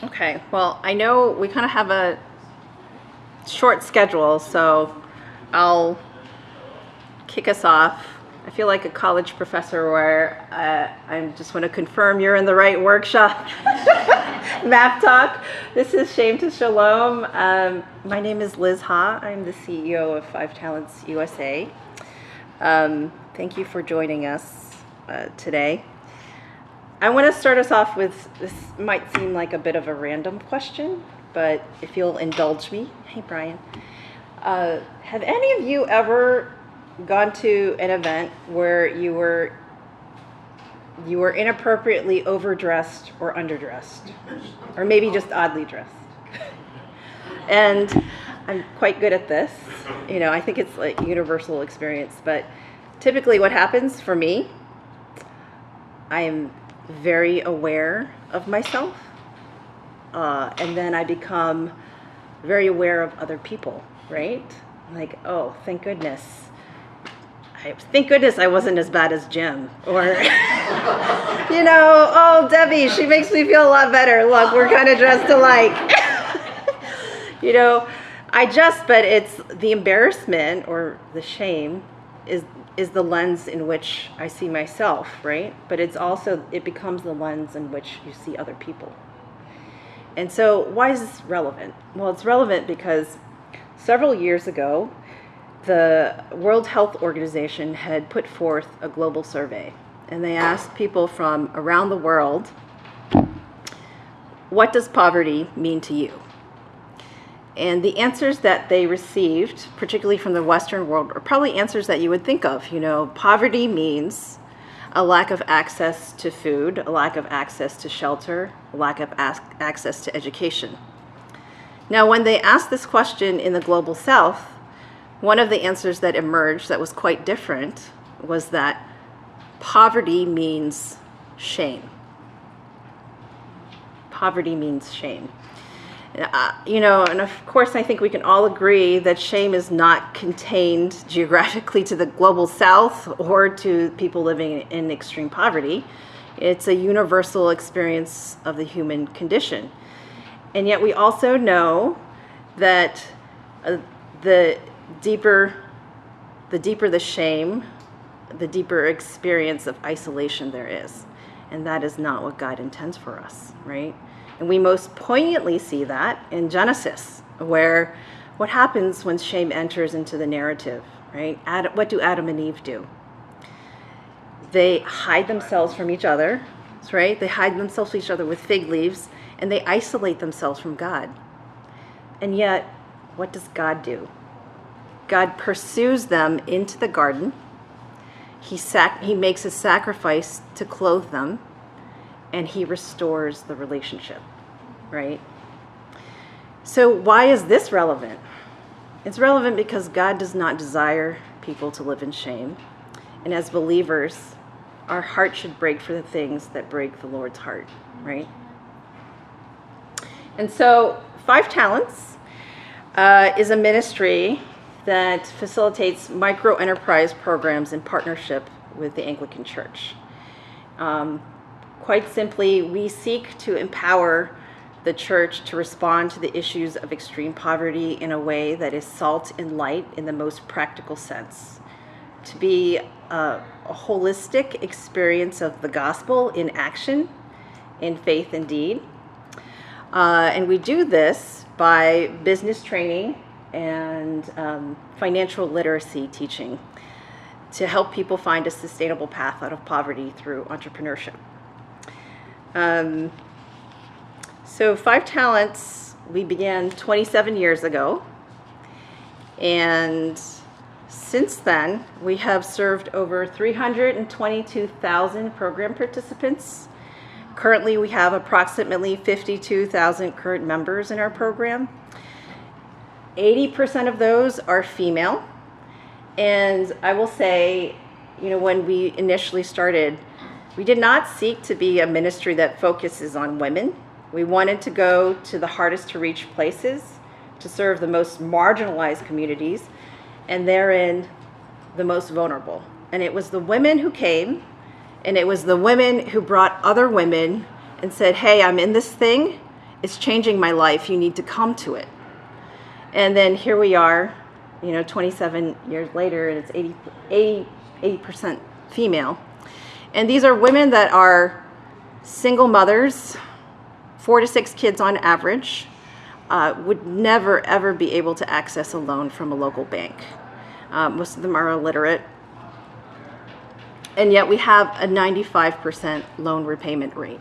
Okay, well, I know we kind of have a short schedule, so I'll kick us off. I feel like a college professor where I just want to confirm you're in the right workshop. Map Talk. This is Shame to Shalom. My name is Liz Ha. I'm the CEO of 5 Talents USA. Thank you for joining us today. I want to start us off with, this might seem like a bit of a random question, but if you'll indulge me. Hey, Brian. Have any of you ever gone to an event where you were inappropriately overdressed or underdressed, or maybe just oddly dressed? And I'm quite good at this. You know, I think it's like universal experience, but typically what happens for me, I am very aware of myself, and then I become very aware of other people, right? Like, oh, thank goodness I wasn't as bad as Jim, or you know, oh, Debbie, she makes me feel a lot better. Look, we're kind of dressed alike. You know, but it's the embarrassment or the shame is the lens in which I see myself, right? But it becomes the lens in which you see other people. And so why is this relevant? Well, it's relevant because several years ago, the World Health Organization had put forth a global survey, and they asked people from around the world, what does poverty mean to you? And the answers that they received, particularly from the Western world, are probably answers that you would think of. You know, poverty means a lack of access to food, a lack of access to shelter, a lack of access to education. Now, when they asked this question in the global South, one of the answers that emerged that was quite different was that poverty means shame. Poverty means shame. You know, and of course, I think we can all agree that shame is not contained geographically to the global South or to people living in extreme poverty. It's a universal experience of the human condition. And yet we also know that the deeper the shame, the deeper experience of isolation there is. And that is not what God intends for us, right? And we most poignantly see that in Genesis, where what happens when shame enters into the narrative, right? What do Adam and Eve do? They hide themselves from each other, right? They hide themselves from each other with fig leaves, and they isolate themselves from God. And yet, what does God do? God pursues them into the garden. He makes a sacrifice to clothe them, and he restores the relationship, right? So why is this relevant? It's relevant because God does not desire people to live in shame. And as believers, our heart should break for the things that break the Lord's heart, right? And so 5 Talents is a ministry that facilitates microenterprise programs in partnership with the Anglican Church. Quite simply, we seek to empower the church to respond to the issues of extreme poverty in a way that is salt and light in the most practical sense, to be a holistic experience of the gospel in action, in faith and deed. And we do this by business training and financial literacy teaching to help people find a sustainable path out of poverty through entrepreneurship. So 5 Talents, we began 27 years ago, and since then we have served over 322,000 program participants. Currently we have approximately 52,000 current members in our program. 80% of those are female, and I will say, you know, when we initially started, we did not seek to be a ministry that focuses on women. We wanted to go to the hardest to reach places, to serve the most marginalized communities, and therein the most vulnerable. And it was the women who came, and it was the women who brought other women and said, hey, I'm in this thing, it's changing my life. You need to come to it. And then here we are, 27 years later, and it's 80% female. And these are women that are single mothers, 4 to 6 kids on average, would never, ever be able to access a loan from a local bank. Most of them are illiterate. And yet we have a 95% loan repayment rate.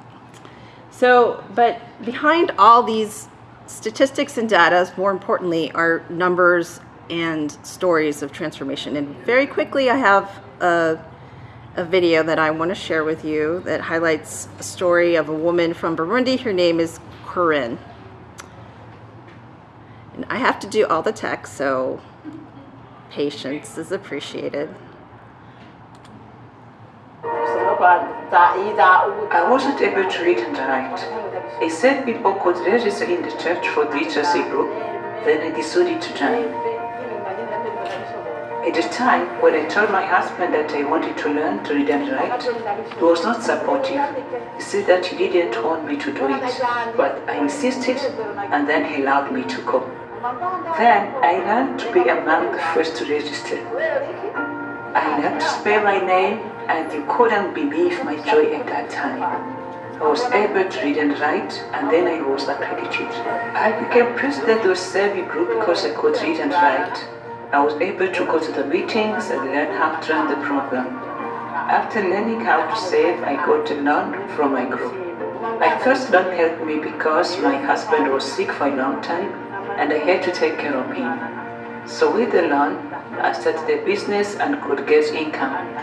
So, but behind all these statistics and data, more importantly, are numbers and stories of transformation. And very quickly, I have a video that I want to share with you that highlights a story of a woman from Burundi. Her name is Corinne. And I have to do all the text, so patience is appreciated. I wasn't able to read and write. They said people could register in the church for the literacy group, then I decided to join. At the time, when I told my husband that I wanted to learn to read and write, he was not supportive. He said that he didn't want me to do it, but I insisted, and then he allowed me to go. Then I learned to be among the first to register. I learned to spell my name, and you couldn't believe my joy at that time. I was able to read and write, and then I was accredited. I became president of the survey group because I could read and write. I was able to go to the meetings and learn how to run the program. After learning how to save, I got a loan from my group. My first loan helped me because my husband was sick for a long time, and I had to take care of him. So with the loan, I started a business and could get income.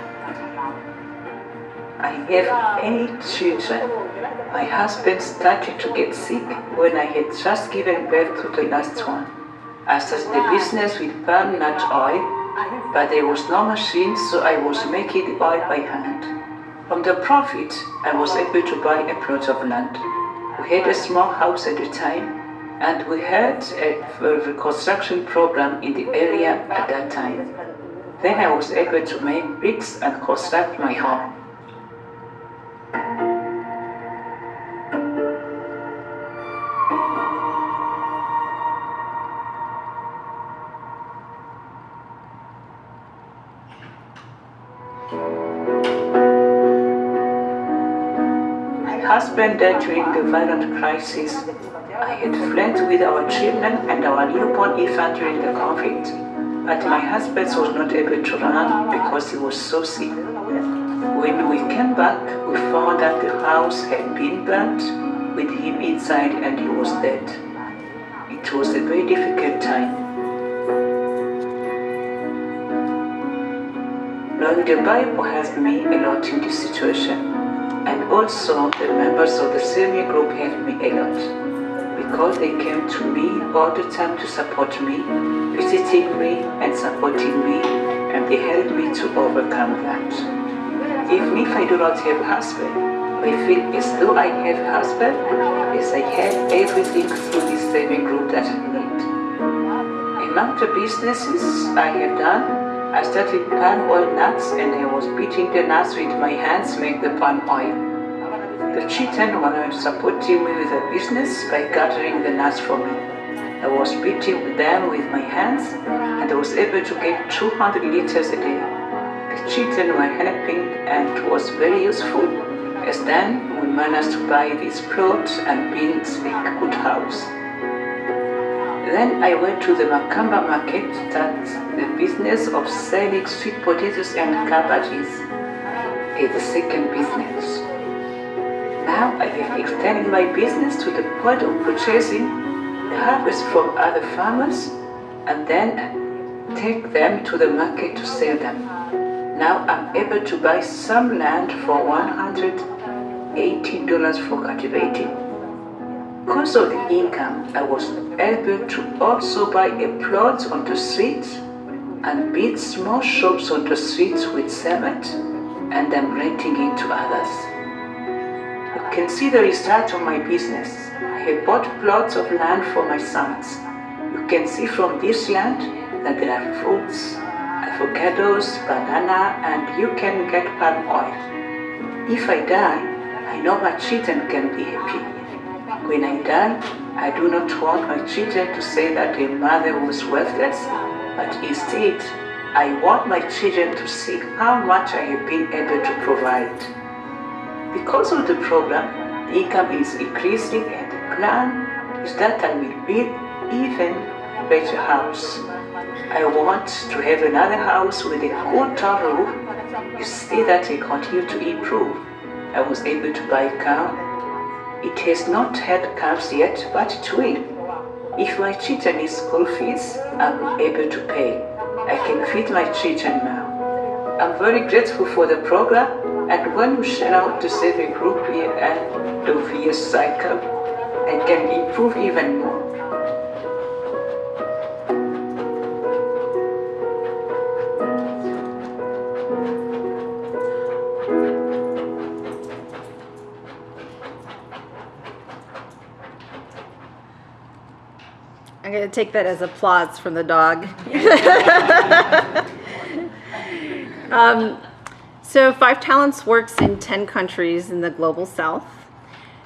I have 8 children. My husband started to get sick when I had just given birth to the last one. I started a business with palm nut oil, but there was no machine, so I was making the oil by hand. From the profit, I was able to buy a plot of land. We had a small house at the time, and we had a construction program in the area at that time. Then I was able to make bricks and construct my home. My husband died during the violent crisis. I had fled with our children and our newborn infant during the conflict, but my husband was not able to run because he was so sick. When we came back, we found that the house had been burnt with him inside and he was dead. It was a very difficult time. Knowing the Bible helped me a lot in this situation. And also, the members of the senior group helped me a lot, because they came to me all the time to support me, visiting me and supporting me, and they helped me to overcome that. Even if I do not have a husband, I feel as though I have a husband, as I have everything through this senior group that I need. Among the businesses I have done, I started palm oil nuts, and I was beating the nuts with my hands to make the palm oil. The children were supporting me with the business by gathering the nuts for me. I was beating them with my hands, and I was able to get 200 liters a day. The children were helping, and it was very useful, as then we managed to buy this plot and build a good house. Then I went to the Makamba market, that's the business of selling sweet potatoes and cabbages. It's the second business. Now I have extended my business to the point of purchasing the harvest from other farmers and then take them to the market to sell them. Now I'm able to buy some land for $118 for cultivating. Because of the income, I was able to also buy a plot on the street and build small shops on the streets with cement, and I'm renting it to others. You can see the result of my business. I have bought plots of land for my sons. You can see from this land that there are fruits, avocados, banana, and you can get palm oil. If I die, I know my children can be happy. When I die, I do not want my children to say that their mother was worthless, but instead, I want my children to see how much I have been able to provide. Because of the program, the income is increasing and the plan is that I will build even better house. I want to have another house with a whole town roof. You see that I continue to improve. I was able to buy a car. It has not had cars yet, but it will. If my children need school fees, I'm able to pay. I can feed my children now. I'm very grateful for the program, and when we share out to save a group here and the VS cycle, I can improve even more. I'm going to take that as applause from the dog. So 5 Talents works in 10 countries in the global south.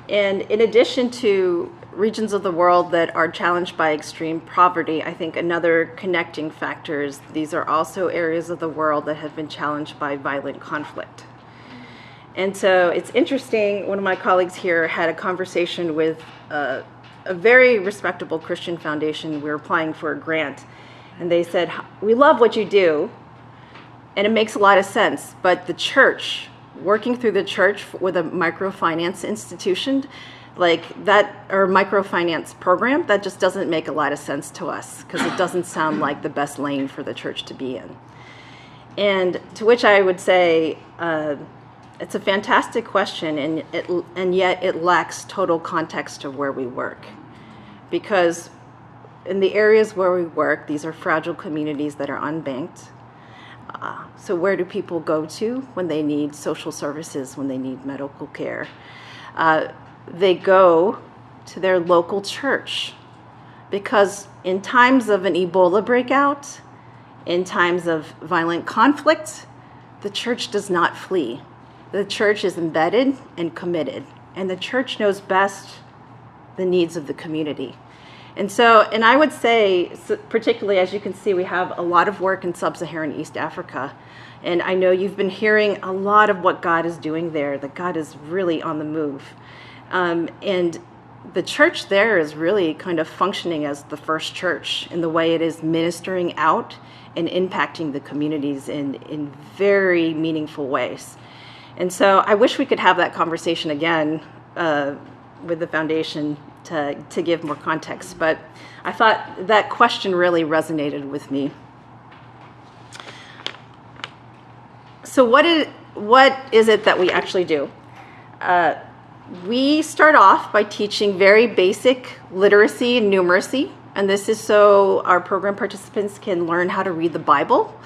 And in addition to regions of the world that are challenged by extreme poverty, I think another connecting factor is these are also areas of the world that have been challenged by violent conflict. And so it's interesting, one of my colleagues here had a conversation with a very respectable Christian foundation. We were applying for a grant, and they said, we love what you do, and it makes a lot of sense, but the church, working through the church with a microfinance institution like that, or microfinance program, that just doesn't make a lot of sense to us, because it doesn't sound like the best lane for the church to be in. And to which I would say, it's a fantastic question, and yet it lacks total context of where we work. Because in the areas where we work, these are fragile communities that are unbanked. So where do people go to when they need social services, when they need medical care? They go to their local church. Because in times of an Ebola breakout, in times of violent conflict, the church does not flee. The church is embedded and committed, and the church knows best the needs of the community. And so, and I would say, particularly as you can see, we have a lot of work in sub-Saharan East Africa. And I know you've been hearing a lot of what God is doing there, that God is really on the move. And the church there is really kind of functioning as the first church in the way it is ministering out and impacting the communities in very meaningful ways. And so I wish we could have that conversation again with the foundation to give more context. But I thought that question really resonated with me. So what is it that we actually do? We start off by teaching very basic literacy and numeracy. And this is so our program participants can learn how to read the Bible.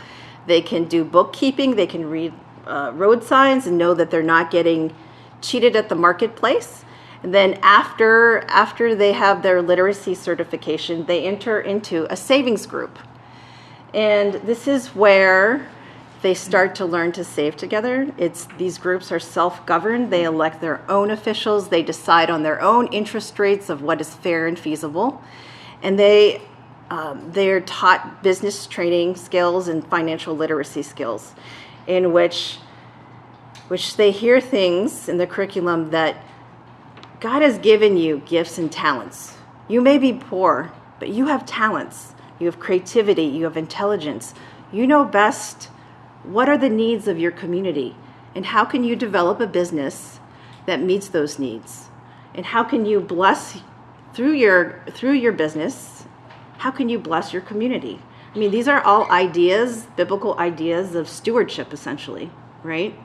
They can do bookkeeping. They can read road signs and know that they're not getting cheated at the marketplace. And then after they have their literacy certification, they enter into a savings group. And this is where they start to learn to save together. These groups are self-governed. They elect their own officials. They decide on their own interest rates of what is fair and feasible. And they're taught business training skills and financial literacy skills, in which they hear things in the curriculum that God has given you gifts and talents. You may be poor, but you have talents. You have creativity. You have intelligence. You know best what are the needs of your community, and how can you develop a business that meets those needs? And how can you bless through your business? How can you bless your community? I mean, these are all ideas, biblical ideas of stewardship, essentially, right?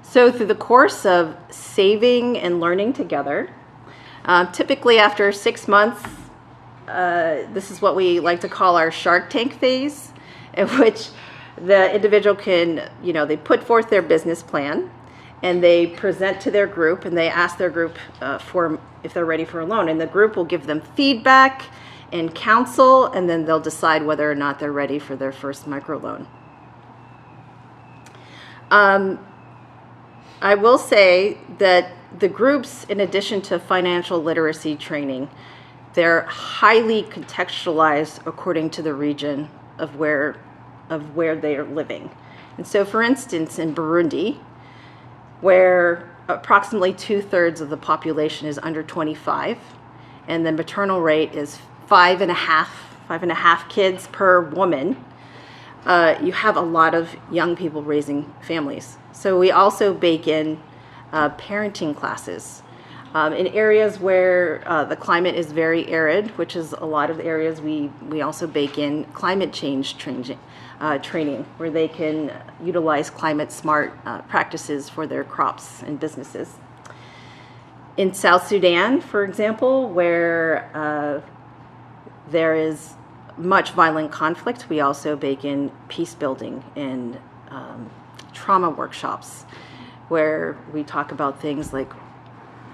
So through the course of saving and learning together, typically after 6 months, this is what we like to call our Shark Tank phase, in which the individual can, they put forth their business plan, and they present to their group, and they ask their group if they're ready for a loan. And the group will give them feedback and counsel, and then they'll decide whether or not they're ready for their first microloan. I will say that the groups, in addition to financial literacy training, they're highly contextualized according to the region of where they are living. And so, for instance, in Burundi, where approximately 2/3 of the population is under 25, and the maternal rate is 5.5 kids per woman, you have a lot of young people raising families. So we also bake in parenting classes. In areas where the climate is very arid, which is a lot of the areas, we also bake in climate change training, where they can utilize climate smart practices for their crops and businesses. In South Sudan, for example, where there is much violent conflict, we also bake in peace building and trauma workshops, where we talk about things like,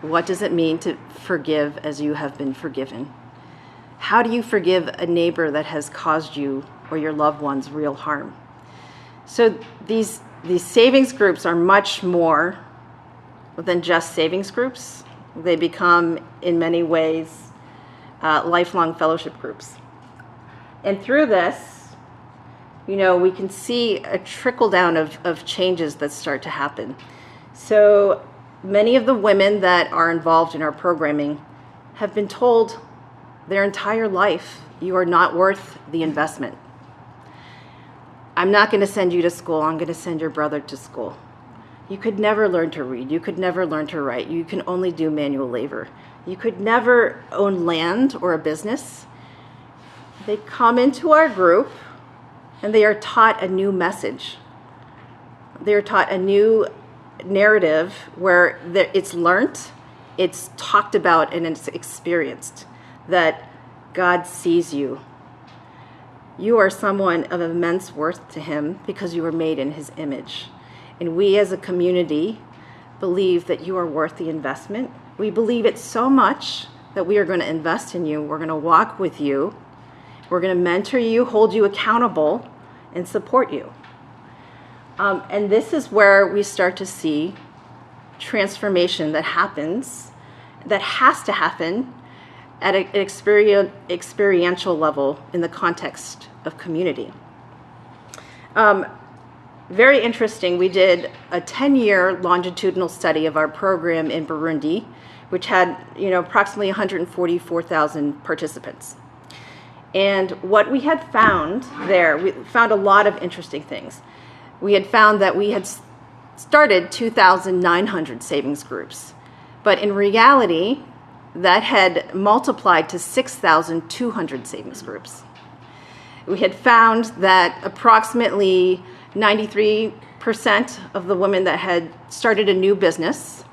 what does it mean to forgive as you have been forgiven? How do you forgive a neighbor that has caused you or your loved ones real harm? So these savings groups are much more than just savings groups. They become, in many ways, lifelong fellowship groups. And through this, we can see a trickle down of changes that start to happen. So many of the women that are involved in our programming have been told their entire life, you are not worth the investment. I'm not going to send you to school. I'm going to send your brother to school. You could never learn to read. You could never learn to write. You can only do manual labor. You could never own land or a business. They come into our group and they are taught a new message. They are taught a new narrative where it's learned, it's talked about, and it's experienced, that God sees you. You are someone of immense worth to him because you were made in his image. And we as a community believe that you are worth the investment. We believe it so much that we are going to invest in you. We're going to walk with you. We're going to mentor you, hold you accountable, and support you. And this is where we start to see transformation that happens, that has to happen at an experiential level in the context of community. Very interesting, we did a 10-year longitudinal study of our program in Burundi, which had approximately 144,000 participants. And what we had found there, we found a lot of interesting things. We had found that we had started 2,900 savings groups, but in reality, that had multiplied to 6,200 savings groups. We had found that approximately 93% of the women that had started a new business,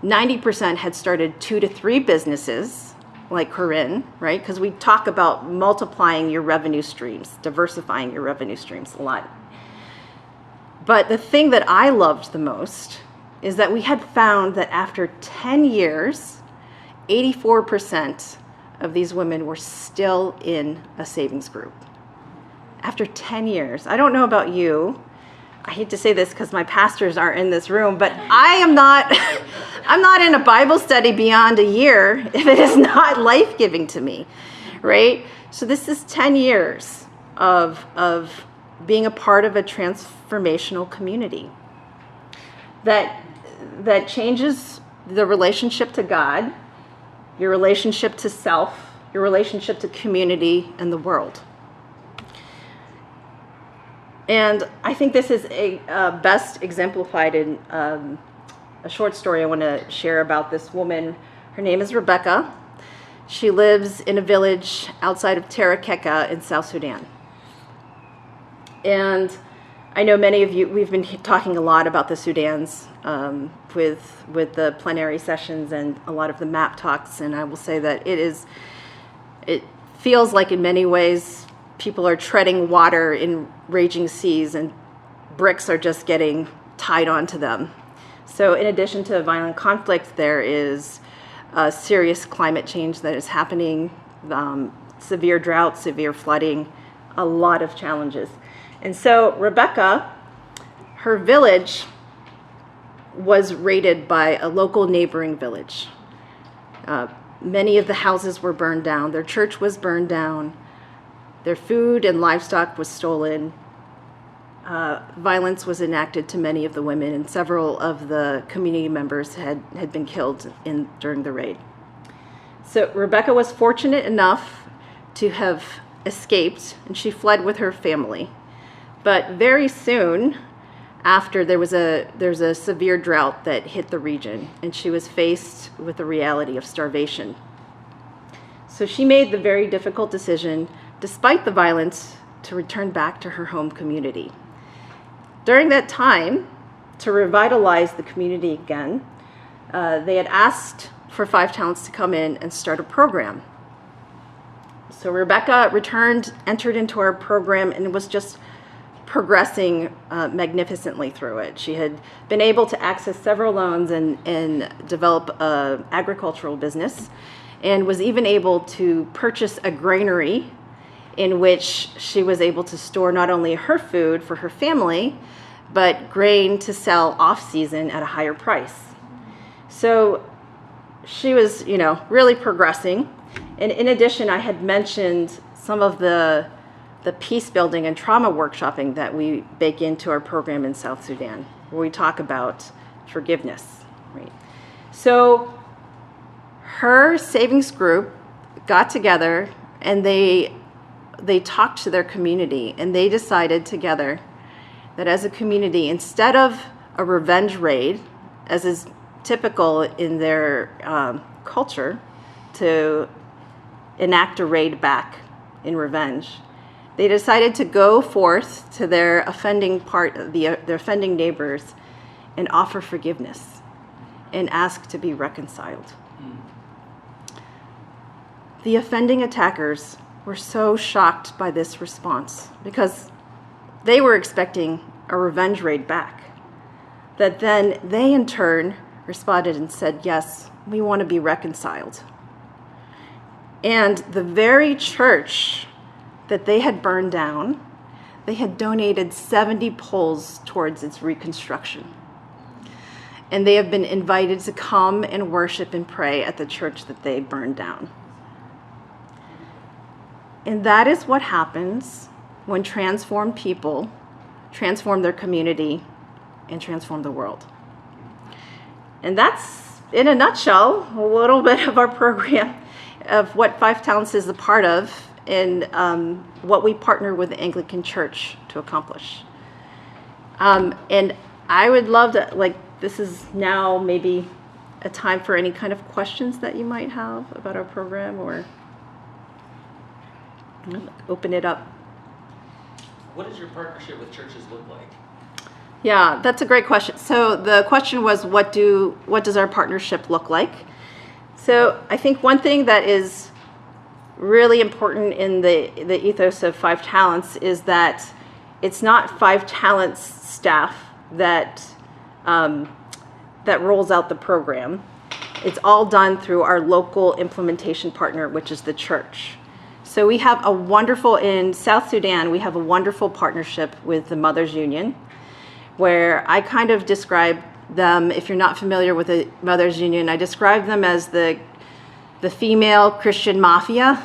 90% had started 2 to 3 businesses, like Corinne, right? Because we talk about multiplying your revenue streams, diversifying your revenue streams a lot. But the thing that I loved the most is that we had found that after 10 years, 84% of these women were still in a savings group. After 10 years. I don't know about you. I hate to say this because my pastors aren't in this room, but I'm not in a Bible study beyond a year if it is not life-giving to me, right? So this is 10 years of being a part of a transformational community that changes the relationship to God, your relationship to self, your relationship to community and the world. And I think this is best exemplified in a short story I want to share about this woman. Her name is Rebecca. She lives in a village outside of Terekeka in South Sudan. And I know many of you, we've been talking a lot about the Sudans with the plenary sessions and a lot of the map talks, and I will say that it feels like in many ways people are treading water in raging seas and bricks are just getting tied onto them. So in addition to violent conflict, there is serious climate change that is happening, severe drought, severe flooding, a lot of challenges. And so Rebecca, her village was raided by a local neighboring village. Many of the houses were burned down. Their church was burned down. Their food and livestock was stolen. Violence was enacted to many of the women, and several of the community members had been killed during the raid. So Rebecca was fortunate enough to have escaped, and she fled with her family. But very soon after, there's a severe drought that hit the region, and she was faced with the reality of starvation. So she made the very difficult decision, despite the violence, to return back to her home community. During that time, to revitalize the community again, they had asked for 5 Talents to come in and start a program. So Rebecca entered into our program, and was just progressing magnificently through it. She had been able to access several loans and develop an agricultural business, and was even able to purchase a granary in which she was able to store not only her food for her family, but grain to sell off-season at a higher price. So she was, really progressing. And in addition, I had mentioned some of the peace building and trauma workshopping that we bake into our program in South Sudan, where we talk about forgiveness, right? So her savings group got together, and they talked to their community, and they decided together that as a community, instead of a revenge raid, as is typical in their culture, to enact a raid back in revenge, they decided to go forth to their offending their offending neighbors and offer forgiveness and ask to be reconciled. The offending attackers were so shocked by this response, because they were expecting a revenge raid back, that then they in turn responded and said, yes, we want to be reconciled. And the very church that they had burned down, they had donated 70 poles towards its reconstruction. And they have been invited to come and worship and pray at the church that they burned down. And that is what happens when transformed people transform their community and transform the world. And that's, in a nutshell, a little bit of our program, of what 5 Talents is a part of, and what we partner with the Anglican Church to accomplish. And I would love to, this is now maybe a time for any kind of questions that you might have about our program, or open it up. What does your partnership with churches look like? Yeah, that's a great question. So the question was, what does our partnership look like? So I think one thing that is really important in the ethos of 5 Talents is that it's not 5 Talents staff that rolls out the program. It's all done through our local implementation partner, which is the church. So we have in South Sudan, we have a wonderful partnership with the Mothers Union, where I kind of describe them, if you're not familiar with the Mothers Union, I describe them as the female Christian mafia.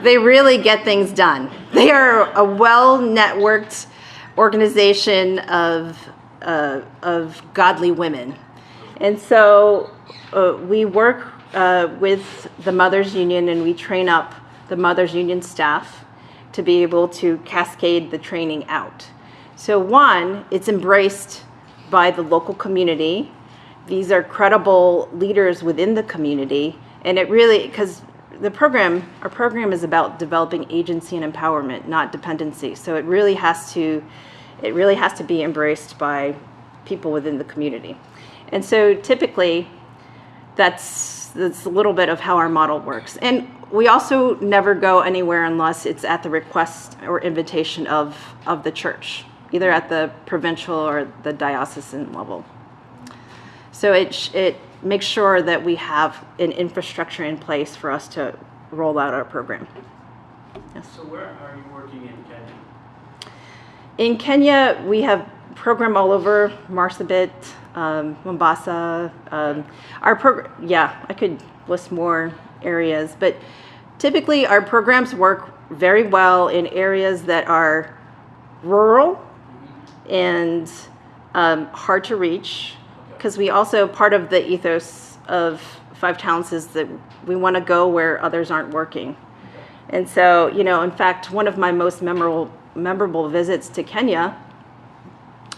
They really get things done. They are a well-networked organization of godly women. And so we work with the Mothers Union, and we train up the Mothers Union staff to be able to cascade the training out. So one, it's embraced by the local community. These are credible leaders within the community, and it really, because our program is about developing agency and empowerment, not dependency. So it really has to be embraced by people within the community. And so typically, that's a little bit of how our model works. And we also never go anywhere unless it's at the request or invitation of the church, either at the provincial or the diocesan level. So it makes sure that we have an infrastructure in place for us to roll out our program. Yes. So where are you working in Kenya? In Kenya, we have program all over Marsabit, Mombasa. I could list more areas, but typically our programs work very well in areas that are rural and hard to reach, because we also, part of the ethos of Five Talents is that we want to go where others aren't working. And so, in fact, one of my most memorable visits to Kenya,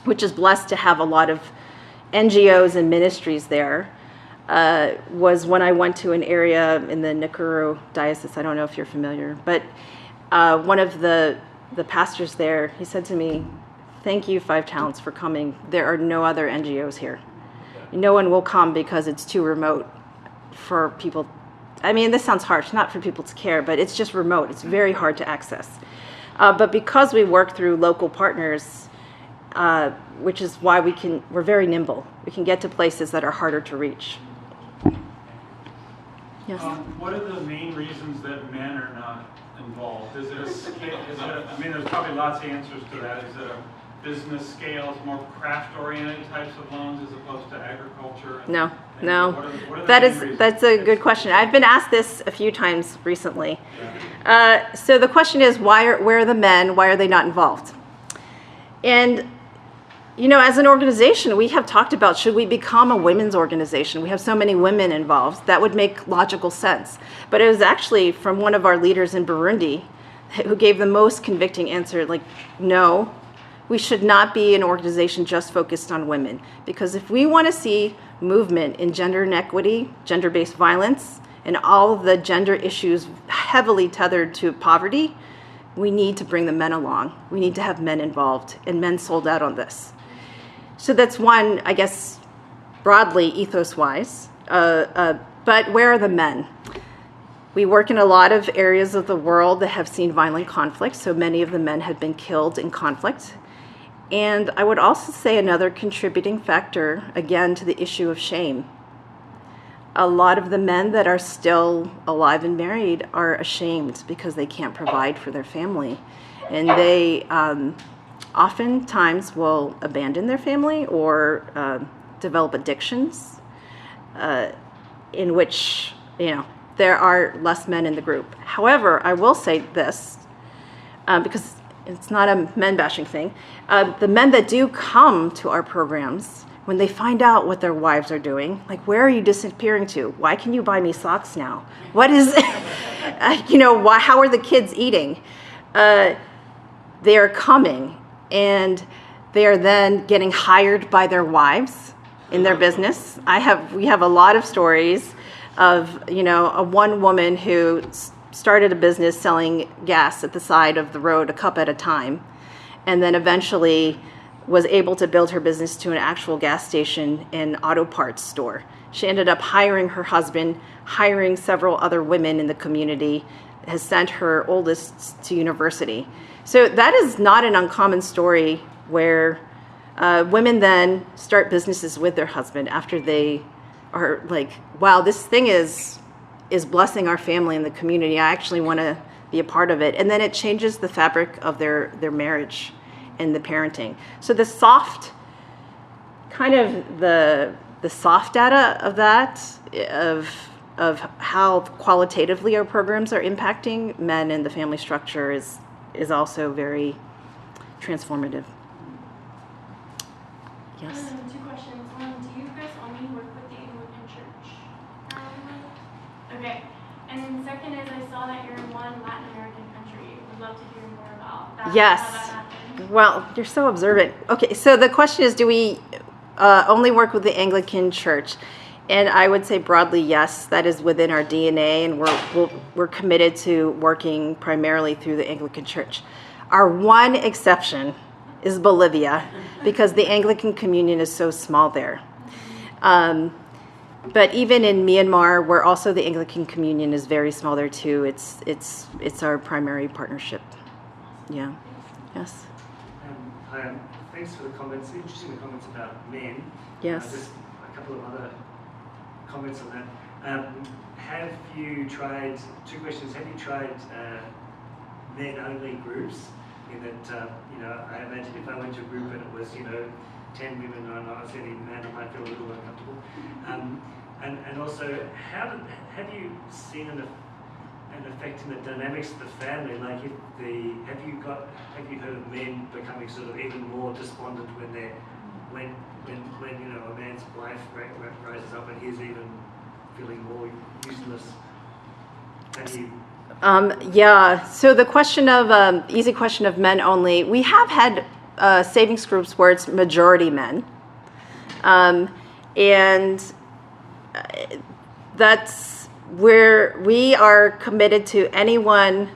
which is blessed to have a lot of NGOs and ministries there, was when I went to an area in the Nakuru diocese. I don't know if you're familiar, but one of the pastors there, he said to me, "Thank you, Five Talents, for coming. There are no other NGOs here. No one will come because it's too remote for people." I mean, this sounds harsh, not for people to care, but it's just remote. It's very hard to access. But because we work through local partners, which is why we're very nimble. We can get to places that are harder to reach. Yes? What are the main reasons that men are not involved? I mean, there's probably lots of answers to that. Is it a business scale, it's more craft-oriented types of loans as opposed to agriculture? No. What are the main reasons? That's a good question. I've been asked this a few times recently. So the question is, where are the men? Why are they not involved? And as an organization, we have talked about, should we become a women's organization? We have so many women involved. That would make logical sense. But it was actually from one of our leaders in Burundi who gave the most convicting answer, like, no, we should not be an organization just focused on women. Because if we want to see movement in gender inequity, gender-based violence, and all of the gender issues heavily tethered to poverty, we need to bring the men along. We need to have men involved, and men sold out on this. So that's one, I guess, broadly, ethos-wise. But where are the men? We work in a lot of areas of the world that have seen violent conflict, so many of the men have been killed in conflict. And I would also say another contributing factor, again, to the issue of shame. A lot of the men that are still alive and married are ashamed because they can't provide for their family. And they oftentimes will abandon their family or develop addictions in which, there are less men in the group. However, I will say this, because it's not a men-bashing thing. The men that do come to our programs, when they find out what their wives are doing, like, where are you disappearing to? Why can you buy me socks now? What is, how are the kids eating? They are coming, and they are then getting hired by their wives in their business. We have a lot of stories of, a one woman who started a business selling gas at the side of the road, a cup at a time, and then eventually was able to build her business to an actual gas station and auto parts store. She ended up hiring her husband, hiring several other women in the community, has sent her oldest to university. So that is not an uncommon story where women then start businesses with their husband after they are like, wow, this thing is blessing our family and the community. I actually want to be a part of it. And then it changes the fabric of their marriage and the parenting. So the soft, kind of the soft data of that, of how qualitatively our programs are impacting men and the family structure is also very transformative. Yes? Two questions. One, do you guys only work with the Anglican Church? Okay. And then second is, I saw that you're in one Latin American country. Would love to hear more about that. Yes. How that happened. Well, you're so observant. Okay, so the question is, do we only work with the Anglican Church? And I would say broadly, yes, that is within our DNA, and we're committed to working primarily through the Anglican Church. Our one exception is Bolivia, because the Anglican Communion is so small there. But even in Myanmar, where also the Anglican Communion is very small there too, it's our primary partnership. Yeah. Yes. Thanks for the comments. Interesting, the comments about men. Yes. Just a couple of other comments on that. Have you tried, two questions, have you tried men-only groups in that, I imagine if I went to a group and it was, 10 women and I was the only man, I might feel a little uncomfortable. And also, have you seen an effect in the dynamics of the family? Like, have you heard of men becoming sort of even more despondent when a man's wife rises up and he's even feeling more useless? Have you? Yeah. So the question of easy question of men only. We have had savings groups where it's majority men, and that's where we are committed to anyone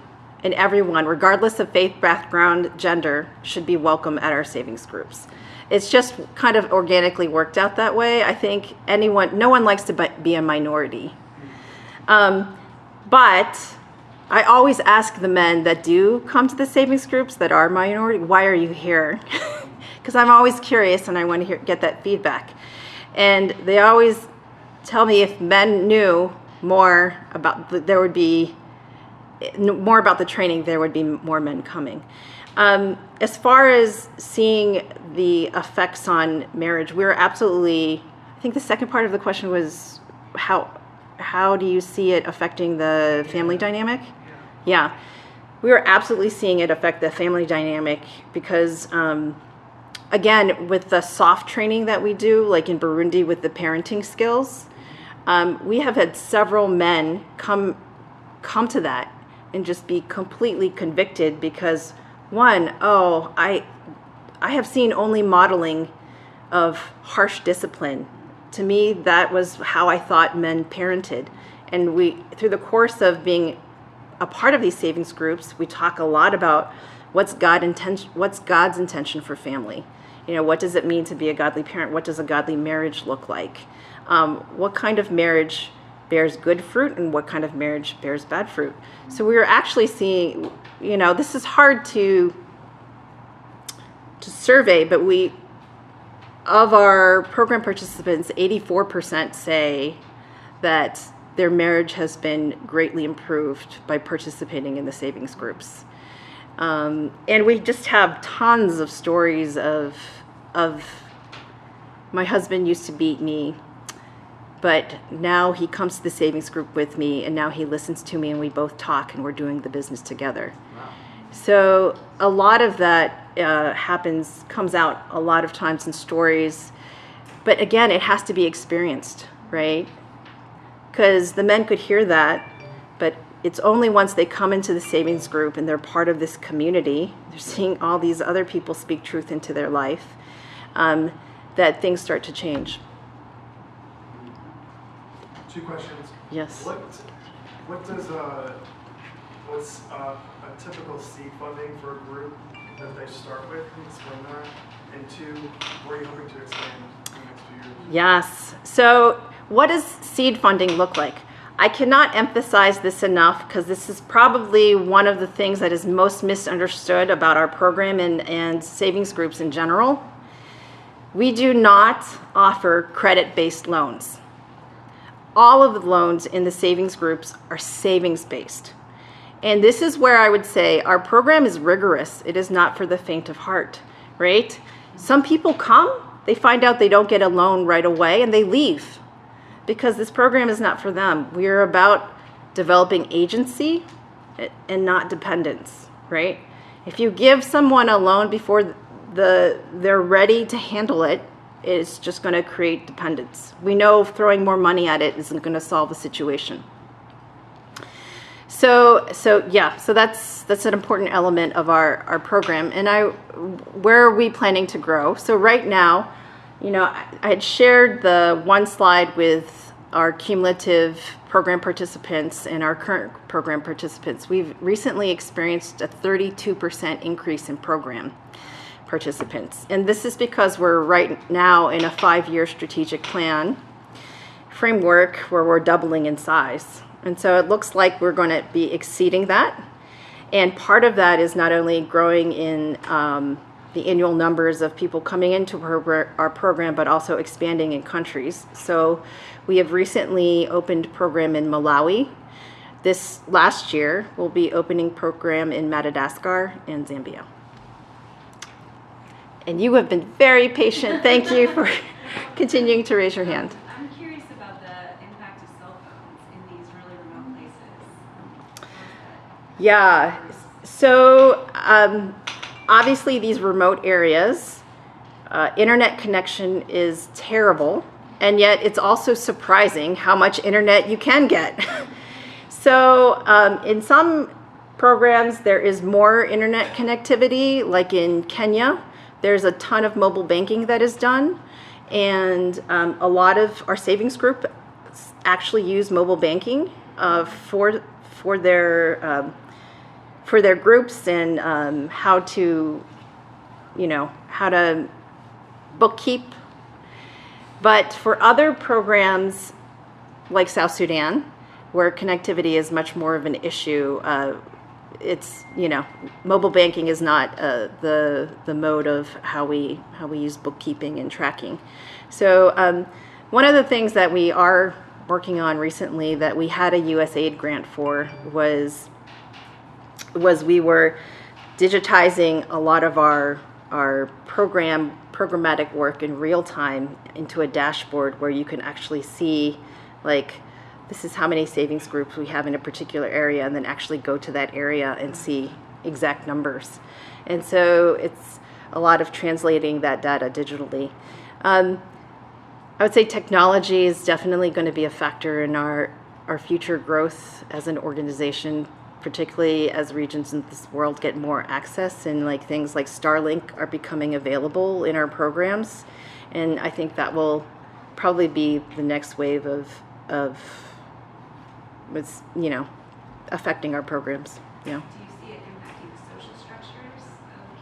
and everyone, regardless of faith, background, gender, should be welcome at our savings groups. It's just kind of organically worked out that way. I think no one likes to be a minority. But I always ask the men that do come to the savings groups that are minority, why are you here? Because I'm always curious and I want to get that feedback. And they always tell me if men knew more about more about the training, there would be more men coming. As far as seeing the effects on marriage, we're absolutely, I think the second part of the question was how do you see it affecting the family dynamic? Yeah, we are absolutely seeing it affect the family dynamic because, again, with the soft training that we do, like in Burundi with the parenting skills, we have had several men come to that and just be completely convicted because, one, I have seen only modeling of harsh discipline. To me, that was how I thought men parented. And through the course of being a part of these savings groups, we talk a lot about what's God's intention for family. What does it mean to be a godly parent? What does a godly marriage look like? What kind of marriage bears good fruit and what kind of marriage bears bad fruit? So we were actually seeing, this is hard to survey, but of our program participants, 84% say that their marriage has been greatly improved by participating in the savings groups. And we just have tons of stories of my husband used to beat me, but now he comes to the savings group with me and now he listens to me and we both talk and we're doing the business together. Wow. So a lot of that comes out a lot of times in stories, but again, it has to be experienced, right? Because the men could hear that, but it's only once they come into the savings group and they're part of this community, they're seeing all these other people speak truth into their life, that things start to change. 2 questions. Yes. What's a typical seed funding for a group that they start with? Can you explain that? And 2, where are you hoping to expand in the next few years? Yes. So what does seed funding look like? I cannot emphasize this enough because this is probably one of the things that is most misunderstood about our program and savings groups in general. We do not offer credit-based loans. All of the loans in the savings groups are savings-based. And this is where I would say our program is rigorous. It is not for the faint of heart, right? Some people come, they find out they don't get a loan right away, and they leave because this program is not for them. We are about developing agency and not dependence, right? If you give someone a loan before they're ready to handle it, it's just going to create dependence. We know throwing more money at it isn't going to solve the situation. So that's an important element of our program. And where are we planning to grow? So right now, I had shared the one slide with our cumulative program participants and our current program participants. We've recently experienced a 32% increase in program participants. And this is because we're right now in a 5-year strategic plan framework where we're doubling in size. And so it looks like we're going to be exceeding that. And part of that is not only growing in the annual numbers of people coming into our program, but also expanding in countries. So we have recently opened a program in Malawi. This last year, we'll be opening program in Madagascar and Zambia. And you have been very patient. Thank you for continuing to raise your hand. I'm curious about the impact of cell phones in these really remote places. Yeah. So obviously these remote areas, internet connection is terrible, and yet it's also surprising how much internet you can get. So in some programs there is more internet connectivity, like in Kenya. There's a ton of mobile banking that is done, and a lot of our savings group actually use mobile banking for their groups, and how to bookkeep. But for other programs like South Sudan, where connectivity is much more of an issue, it's mobile banking is not the mode of how we use bookkeeping and tracking. So one of the things that we are working on recently that we had a USAID grant for was we were digitizing a lot of our programmatic work in real time into a dashboard where you can actually see, like, this is how many savings groups we have in a particular area, and then actually go to that area and see exact numbers. And so it's a lot of translating that data digitally. I would say technology is definitely going to be a factor in our future growth as an organization, particularly as regions in this world get more access, and like things like Starlink are becoming available in our programs. And I think that will probably be the next wave of what's affecting our programs. Yeah. Do you see it impacting the social structures of the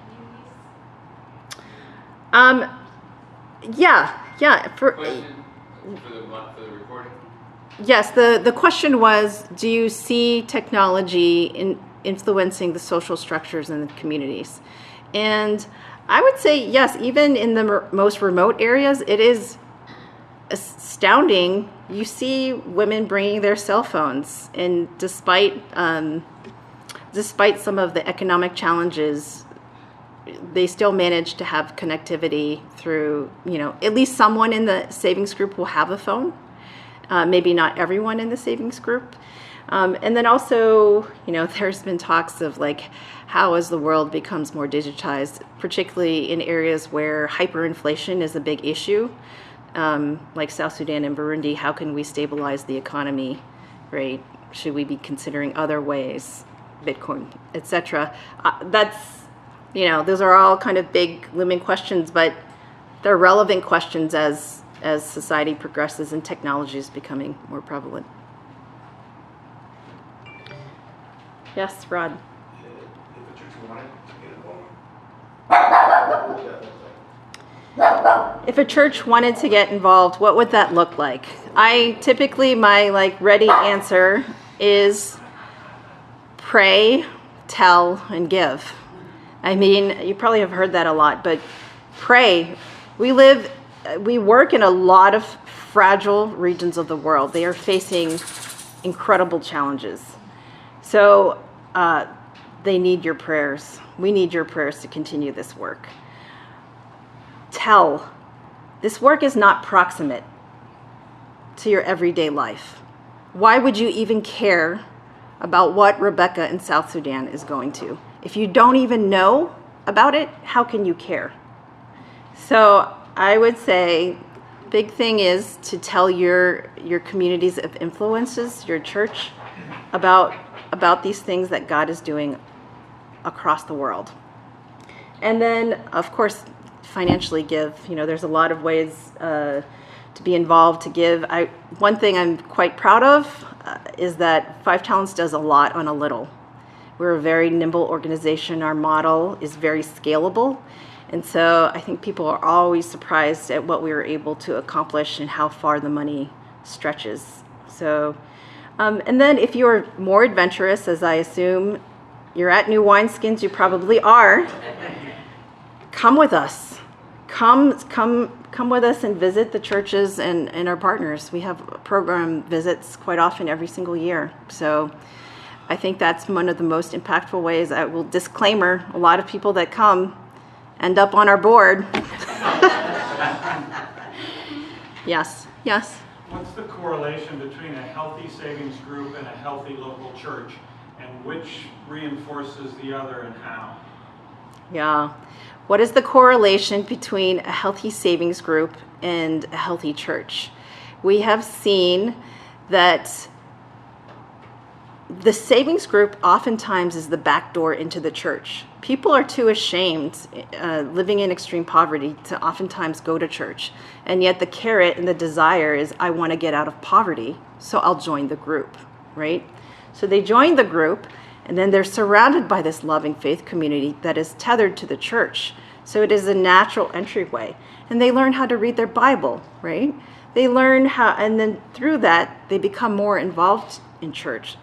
communities? Yeah. Question for the recording. Yes, the question was, do you see technology influencing the social structures in the communities? And I would say yes, even in the most remote areas, it is astounding. You see women bringing their cell phones, and despite some of the economic challenges, they still manage to have connectivity through, at least someone in the savings group will have a phone. Maybe not everyone in the savings group. And then also, there's been talks of like, how as the world becomes more digitized, particularly in areas where hyperinflation is a big issue, like South Sudan and Burundi, how can we stabilize the economy, right? Should we be considering other ways, Bitcoin, etc.? Those are all kind of big looming questions, but they're relevant questions as society progresses and technology is becoming more prevalent. Yes, Rod. If a church wanted to get involved, what would that look like? My ready answer is pray, tell, and give. I mean, you probably have heard that a lot, but pray. We work in a lot of fragile regions of the world. They are facing incredible challenges. So they need your prayers. We need your prayers to continue this work. Tell. This work is not proximate to your everyday life. Why would you even care about what Rebecca in South Sudan is going to? If you don't even know about it, how can you care? So I would say big thing is to tell your communities of influences, your church, about these things that God is doing across the world. And then, of course, financially give. There's a lot of ways to be involved, to give. One thing I'm quite proud of is that Five Talents does a lot on a little. We're a very nimble organization. Our model is very scalable. And so I think people are always surprised at what we were able to accomplish and how far the money stretches. So, and then if you're more adventurous, as I assume you're at New Wineskins, you probably are, come with us. Come with us and visit the churches and our partners. We have program visits quite often every single year. So I think that's one of the most impactful ways. I will disclaimer, a lot of people that come end up on our board. Yes, yes. What's the correlation between a healthy savings group and a healthy local church? And which reinforces the other and how? Yeah. What is the correlation between a healthy savings group and a healthy church? We have seen that the savings group oftentimes is the back door into the church. People are too ashamed, living in extreme poverty, to oftentimes go to church. And yet the carrot and the desire is, I want to get out of poverty, so I'll join the group, right? So they join the group, and then they're surrounded by this loving faith community that is tethered to the church. So it is a natural entryway. And they learn how to read their Bible, right? They learn how, and then through that, they become more involved in church.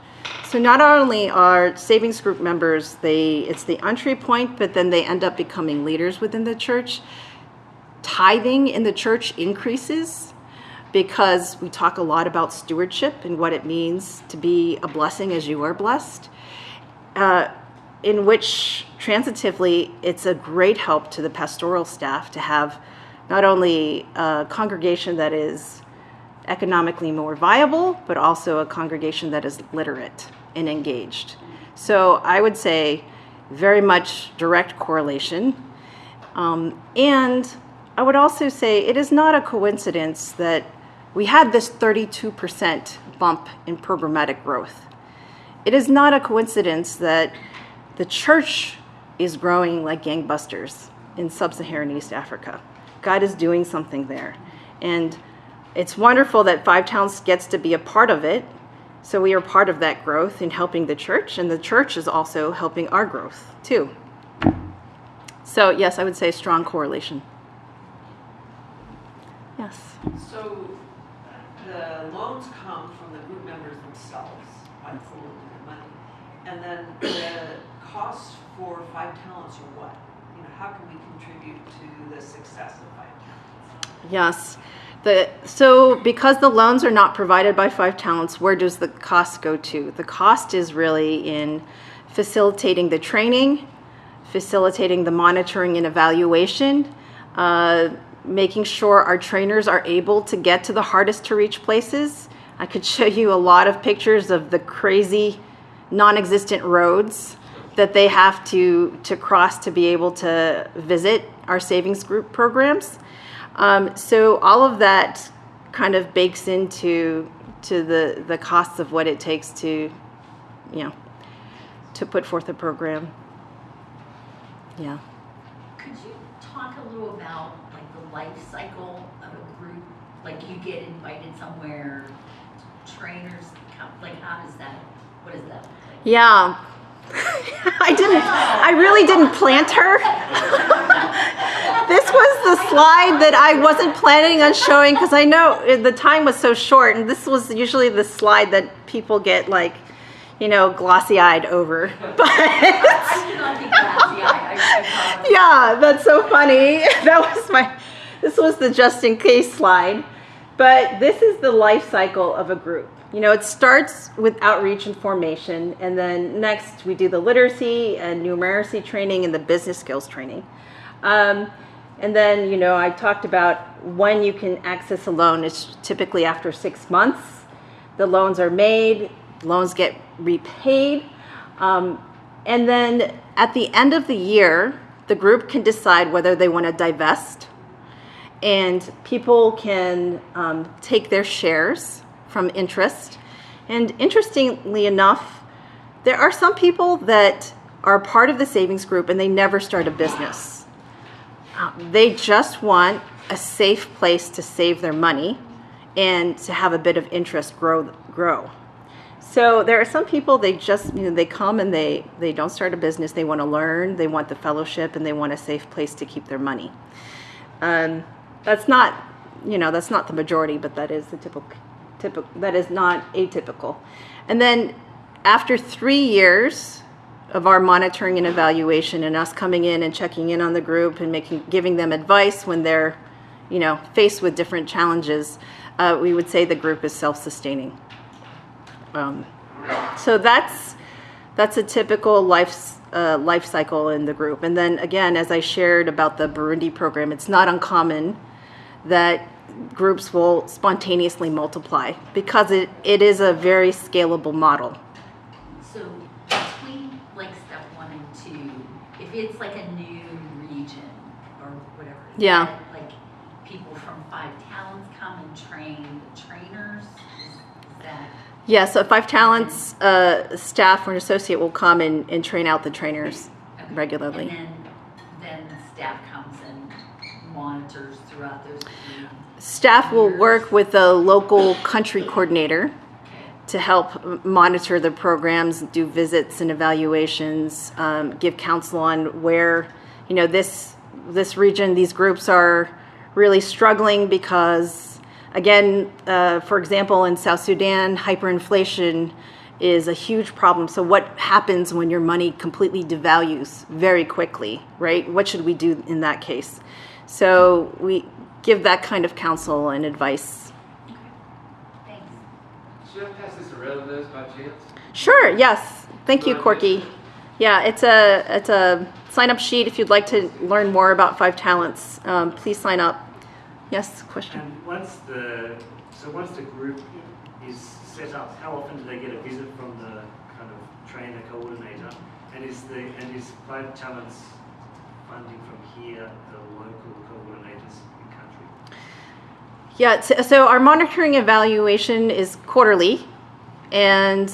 So not only are savings group members, it's the entry point, but then they end up becoming leaders within the church. Tithing in the church increases because we talk a lot about stewardship and what it means to be a blessing as you are blessed, in which transitively it's a great help to the pastoral staff to have not only a congregation that is economically more viable, but also a congregation that is literate and engaged. So I would say very much direct correlation. And I would also say it is not a coincidence that we had this 32% bump in programmatic growth. It is not a coincidence that the church is growing like gangbusters in sub-Saharan East Africa. God is doing something there. And it's wonderful that Five Towns gets to be a part of it. So we are part of that growth in helping the church, and the church is also helping our growth too. So yes, I would say strong correlation. Yes. So the loans come from the group members themselves, by pooling their money, and then the costs for Five Talents are what? You know, how can we contribute to the success of Five Talents? Yes. So because the loans are not provided by Five Talents, where does the cost go to? The cost is really in facilitating the training, facilitating the monitoring and evaluation, making sure our trainers are able to get to the hardest to reach places. I could show you a lot of pictures of the crazy non-existent roads that they have to cross to be able to visit our savings group programs. So all of that kind of bakes into the costs of what it takes to put forth a program. Yeah. Could you talk a little about like the life cycle of a group? Like you get invited somewhere, trainers, like how does that, what is that like? Yeah. I really didn't plant her. This was the slide that I wasn't planning on showing because I know the time was so short, and this was usually the slide that people get like, glossy-eyed over. But I should not be glassy-eyed. Yeah, that's so funny. This was the just in case slide. But this is the life cycle of a group. It starts with outreach and formation, and then next we do the literacy and numeracy training and the business skills training. And then, I talked about when you can access a loan. It's typically after 6 months. The loans are made, loans get repaid. And then at the end of the year, the group can decide whether they want to divest, and people can take their shares from interest. And interestingly enough, there are some people that are part of the savings group and they never start a business. They just want a safe place to save their money and to have a bit of interest grow. So there are some people, they just, they come and they don't start a business. They want to learn, they want the fellowship, and they want a safe place to keep their money. That's not the majority, but that is the typical, that is not atypical. And then after 3 years of our monitoring and evaluation and us coming in and checking in on the group and giving them advice when they're, faced with different challenges, we would say the group is self-sustaining. So that's a typical life life cycle in the group. And then again, as I shared about the Burundi program, it's not uncommon that groups will spontaneously multiply because it is a very scalable model. So between like step 1 and 2, if it's like a new region or whatever, is Yeah. that, like people from 5 Talents come and train the trainers? Is that? Yeah, so 5 Talents staff or an associate will come and train out the trainers Okay. regularly. And then staff comes and monitors throughout those 3. Staff will work with the local country coordinator Okay. to help monitor the programs, do visits and evaluations, give counsel on where, this region, these groups are really struggling because, again, for example, in South Sudan, hyperinflation is a huge problem. So what happens when your money completely devalues very quickly, right? What should we do in that case? So we give that kind of counsel and advice. Okay. Thanks. Should I pass this around to those by chance? Sure, yes. Thank you, Corky. Yeah, it's a sign-up sheet if you'd like to learn more about 5 Talents. Please sign up. Yes, question? And once the group is set up, how often do they get a visit from the kind of trainer coordinator? And is 5 Talents funding from here the local coordinators in country? Yeah, so our monitoring evaluation is quarterly, and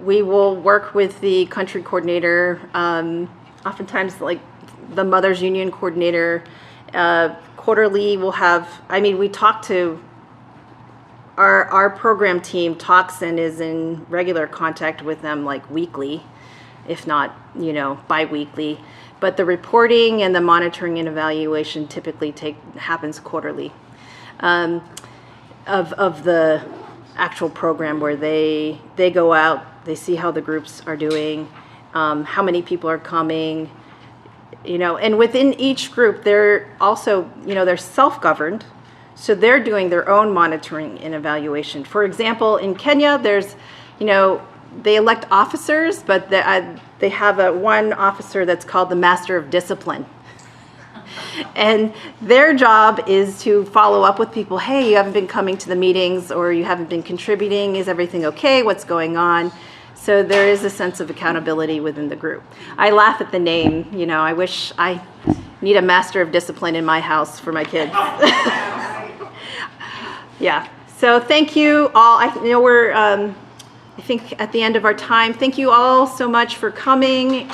we will work with the country coordinator, oftentimes like the Mothers Union coordinator. Quarterly, we'll have. We talk to our program team. Talks and is in regular contact with them like weekly, if not bi-weekly. But the reporting and the monitoring and evaluation typically happens quarterly. Of the actual program where they go out, they see how the groups are doing, how many people are coming, and within each group, they're also, they're self-governed, so they're doing their own monitoring and evaluation. For example, in Kenya, there's, they elect officers, but they have one officer that's called the Master of Discipline. And their job is to follow up with people. Hey, you haven't been coming to the meetings, or you haven't been contributing. Is everything okay? What's going on? So there is a sense of accountability within the group. I laugh at the name. I wish I need a Master of Discipline in my house for my kids. Yeah. So thank you all. I know we're, I think, at the end of our time. Thank you all so much for coming.